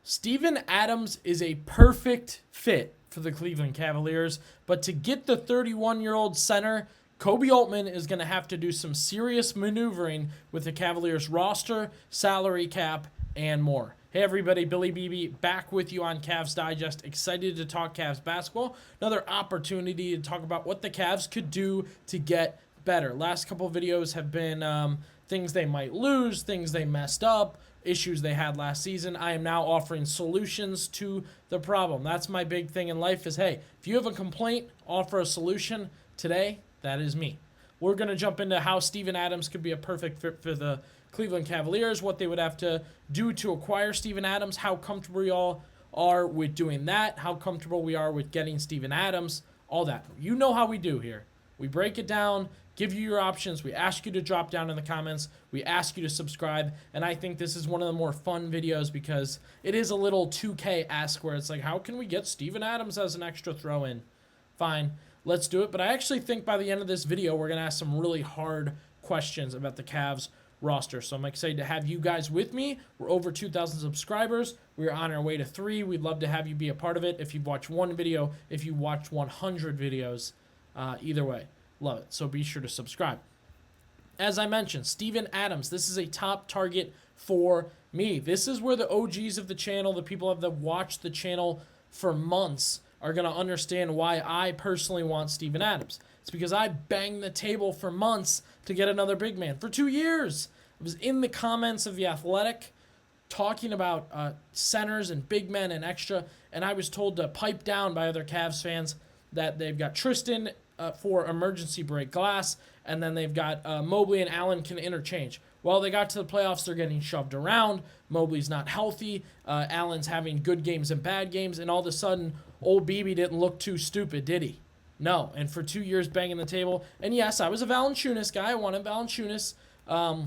Steven Adams is a perfect fit for the Cleveland Cavaliers, but to get the 31-year-old center, Koby Altman is going to have to do some serious maneuvering with the Cavaliers roster, salary cap, and more. Hey everybody, Billy BB back with you on Cavs Digest. Excited to talk Cavs basketball. Another opportunity to talk about what the Cavs could do to get better. Last couple of videos have been things they might lose, things they messed up, issues they had last season. I am now offering solutions to the problem. That's my big thing in life is, hey, if you have a complaint, offer a solution. Today, that is me. We're going to jump into how Steven Adams could be a perfect fit for the Cleveland Cavaliers, what they would have to do to acquire Steven Adams, how comfortable we all are with doing that, how comfortable we are with getting Steven Adams, all that. You know how we do here. We break it down, give you your options. We ask you to drop down in the comments. We ask you to subscribe. And I think this is one of the more fun videos because it is a little 2K-esque where it's like, how can we get Steven Adams as an extra throw-in? Fine, let's do it. But I actually think by the end of this video, we're going to ask some really hard questions about the Cavs roster. So I'm excited to have you guys with me. We're over 2,000 subscribers. We're on our way to 3. We'd love to have you be a part of it. If you've watched one video, if you watched 100 videos, either way, love it. So be sure to subscribe. As I mentioned, Steven Adams, this is a top target for me. This is where the OGs of the channel, the people that have watched the channel for months, are going to understand why I personally want Steven Adams. It's because I banged the table for months to get another big man. For 2 years, I was in the comments of The Athletic talking about centers and big men and extra, and I was told to pipe down by other Cavs fans that they've got Tristan for emergency break glass, and then they've got Mobley and Allen can interchange. Well, they got to the playoffs, they're getting shoved around. Mobley's not healthy. Allen's having good games and bad games, and all of a sudden, old BB didn't look too stupid, did he? No, and for 2 years banging the table, and yes, I was a Valanciunas guy. I wanted Valanciunas. All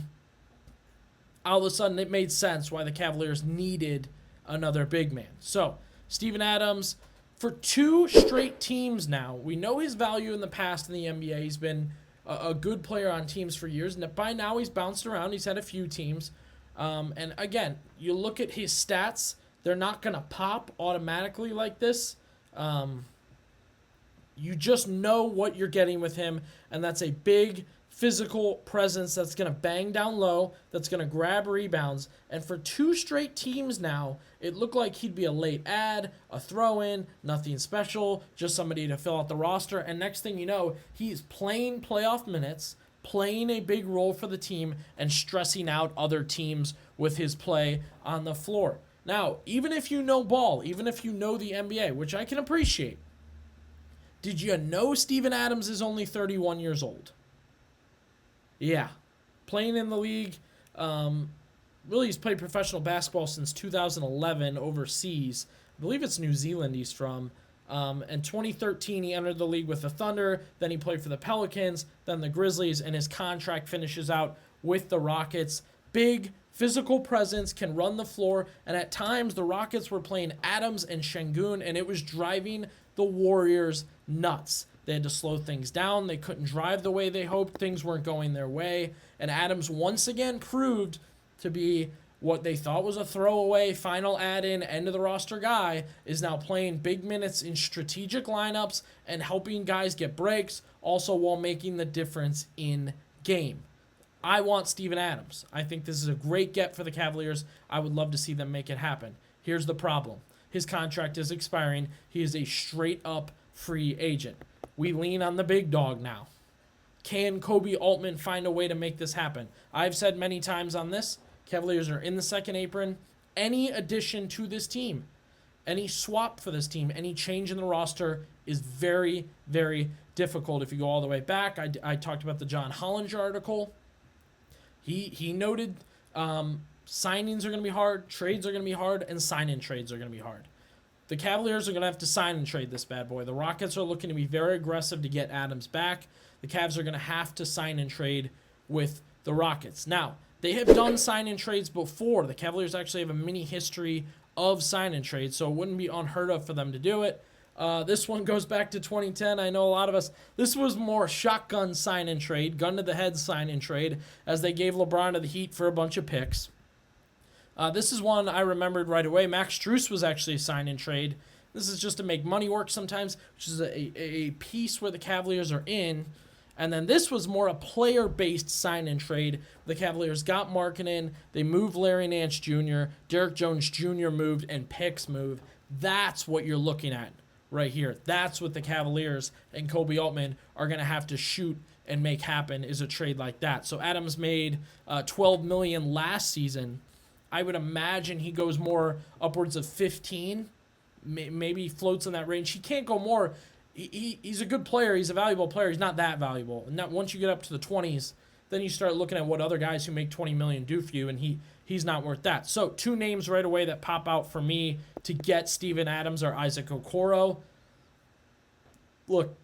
of a sudden, it made sense why the Cavaliers needed another big man. So, Steven Adams, for 2 straight teams now, we know his value in the past in the NBA. He's been a good player on teams for years, and by now he's bounced around. He's had a few teams. And again, you look at his stats, they're not going to pop automatically like this. You just know what you're getting with him, and that's a big physical presence that's going to bang down low, that's going to grab rebounds. And for 2 straight teams now, it looked like he'd be a late add, a throw-in, nothing special, just somebody to fill out the roster. And next thing you know, he's playing playoff minutes, playing a big role for the team, and stressing out other teams with his play on the floor. Now, even if you know ball, even if you know the NBA, which I can appreciate, did you know Steven Adams is only 31 years old? Yeah. Playing in the league, really he's played professional basketball since 2011 overseas. I believe it's New Zealand he's from. In 2013, he entered the league with the Thunder. Then he played for the Pelicans, then the Grizzlies, and his contract finishes out with the Rockets. Big physical presence, can run the floor, and at times the Rockets were playing Adams and Şengün, and it was driving the Warriors nuts. They had to slow things down. They couldn't drive the way they hoped. Things weren't going their way. And Adams once again proved to be what they thought was a throwaway, final add-in, end-of-the-roster guy, is now playing big minutes in strategic lineups and helping guys get breaks, also while making the difference in game. I want Steven Adams. I think this is a great get for the Cavaliers. I would love to see them make it happen. Here's the problem. His contract is expiring. He is a straight-up free agent. We lean on the big dog now. Can Koby Altman find a way to make this happen? I've said many times on this, Cavaliers are in the second apron. Any addition to this team, any swap for this team, any change in the roster is very, very difficult. If you go all the way back, I talked about the John Hollinger article. He noted signings are going to be hard, trades are going to be hard, and sign-in trades are going to be hard. The Cavaliers are going to have to sign and trade this bad boy. The Rockets are looking to be very aggressive to get Adams back. The Cavs are going to have to sign and trade with the Rockets. Now, they have done sign and trades before. The Cavaliers actually have a mini history of sign and trades, so it wouldn't be unheard of for them to do it. This one goes back to 2010. I know a lot of us, this was more shotgun sign and trade, gun to the head sign and trade, as they gave LeBron to the Heat for a bunch of picks. This is one I remembered right away. Max Strus was actually a sign and trade. This is just to make money work sometimes, which is a piece where the Cavaliers are in. And then this was more a player-based sign and trade. The Cavaliers got Markkanen. They moved Larry Nance Jr. Derrick Jones Jr. moved, and picks moved. That's what you're looking at right here. That's what the Cavaliers and Koby Altman are going to have to shoot and make happen, is a trade like that. So Adams made $12 million last season. I would imagine he goes more upwards of 15, maybe floats in that range. He can't go more. He's a good player. He's a valuable player. He's not that valuable. And once you get up to the 20s, then you start looking at what other guys who make $20 million do for you, and he's not worth that. So 2 names right away that pop out for me to get Steven Adams are Isaac Okoro. Look,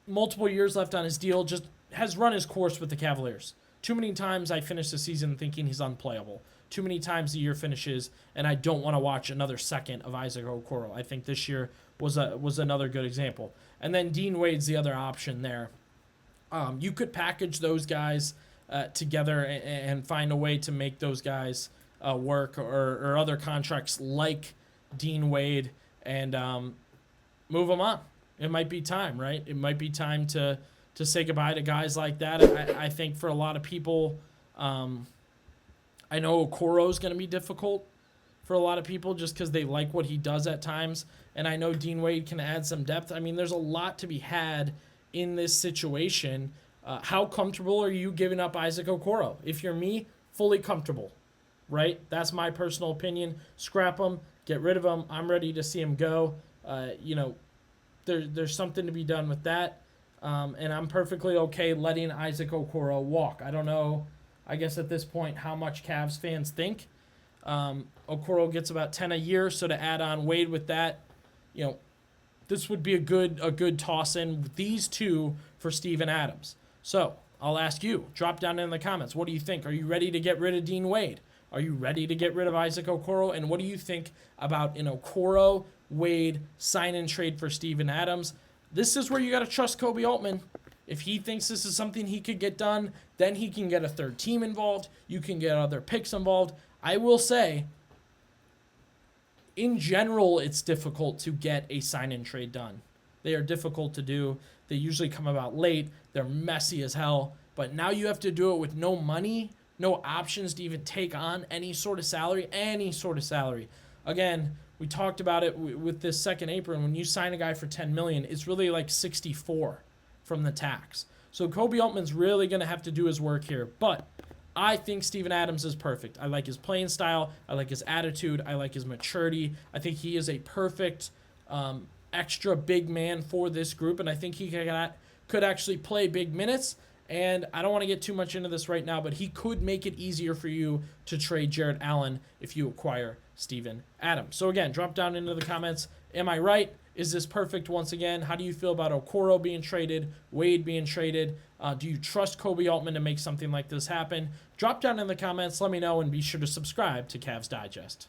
multiple years left on his deal, just has run his course with the Cavaliers. Too many times I finish the season thinking he's unplayable. Too many times the year finishes, and I don't want to watch another second of Isaac Okoro. I think this year was another good example. And then Dean Wade's the other option there. You could package those guys together and find a way to make those guys work, or other contracts like Dean Wade, and move them on. It might be time, right? It might be time to say goodbye to guys like that. I think for a lot of people, I know Okoro is going to be difficult for a lot of people just because they like what he does at times. And I know Dean Wade can add some depth. I mean, there's a lot to be had in this situation. How comfortable are you giving up Isaac Okoro? If you're me, fully comfortable, right? That's my personal opinion. Scrap him, get rid of him. I'm ready to see him go. There's something to be done with that. And I'm perfectly okay letting Isaac Okoro walk. I don't know, I guess at this point, how much Cavs fans think. Okoro gets about 10 a year, so to add on Wade with that, this would be a good toss-in, these two for Steven Adams. So I'll ask you, drop down in the comments, what do you think? Are you ready to get rid of Dean Wade? Are you ready to get rid of Isaac Okoro? And what do you think about an Okoro, Wade, sign and trade for Steven Adams? This is where you got to trust Koby Altman. If he thinks this is something he could get done, then he can get a third team involved. You can get other picks involved. I will say, in general, it's difficult to get a sign and trade done. They are difficult to do. They usually come about late. They're messy as hell. But now you have to do it with no money, no options to even take on any sort of salary. Again, we talked about it with this second apron. When you sign a guy for $10 million, it's really like 64 from the tax. So Koby Altman's really going to have to do his work here. But I think Steven Adams is perfect. I like his playing style. I like his attitude. I like his maturity. I think he is a perfect extra big man for this group, and I think he could actually play big minutes. And I don't want to get too much into this right now, but he could make it easier for you to trade Jarrett Allen if you acquire Steven Adams. So again, drop down into the comments. Am I right? Is this perfect once again? How do you feel about Okoro being traded, Wade being traded? Do you trust Koby Altman to make something like this happen? Drop down in the comments. Let me know, and be sure to subscribe to Cavs Digest.